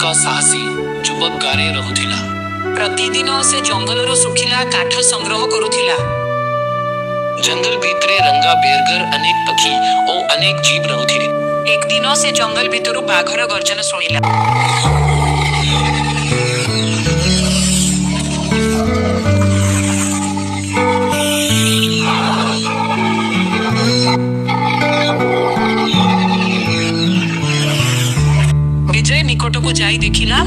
का साहसी युवक गारे रहुथिला। प्रतिदिन से जंगल सुखिला काठ संग्रह करुथिला। जंगल भितरे रंगा बेरगर अनेक पक्षी और अनेक जीव रहुथिले। एक दिन से जंगल भितरु बाघर गर्जन शुणिला। विजय निकट को जाई देखिला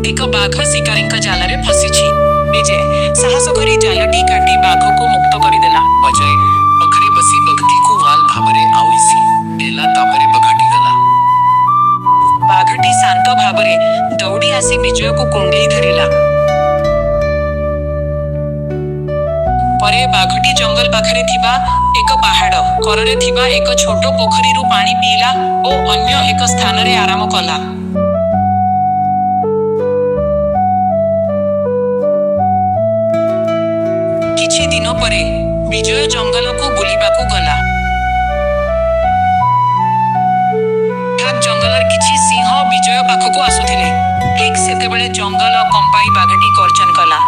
एक बाघ शिकारी जाल रे फसीछि। विजय साहस करी जालटी काटी बाघ को मुक्त करिदेला। अजय पखरे बसी बगटी को वाल भाबरे आउइसी एला तापरे बघाटी गला। बाघटी शांत भाबरे दौड़ी आसी विजय को कुंडली धरिला। परे बाघटी जंगल पाखरे थिबा एक पहाड़ कररे थिबा एक छोट पोखरी रु पानी पीला और अन्य एक स्थान रे आराम कला। किछि दिन परे विजय जंगल को बुलिबाकू गला। जंगलर किछि सिंह विजय पाखकू आसुथिले। ठीक सेतेबेले जंगल कंपाई बाघटी गर्जन कला।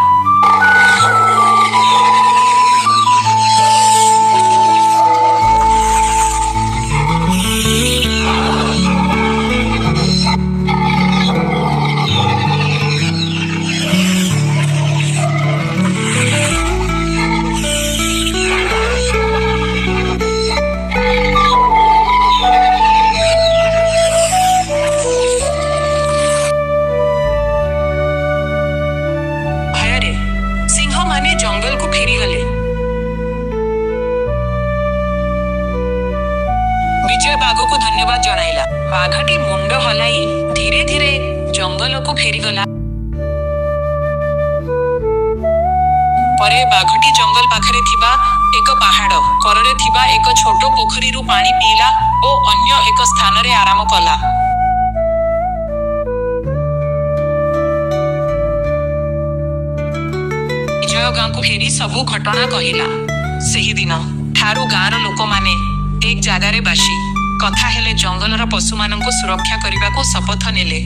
जंगल को फेरी गले। विजय बाघ को धन्यवाद जनाइला। बाघटी मुंड हलाई धीरे धीरे जंगल को फेरी गला। परे बाघटी जंगल पाखरे थिबा एक पहाड़ कररे थिबा एक छोट पोखरी रु पानी पीला और अन्य एक स्थान रे आराम कला। गाँ को फेरी सबू घटना कहिला। सही दिन ठारू गाँर लोक माने एक जगार बासी कथा हेले जंगलर पशु मानक सुरक्षा करने को शपथ नेले।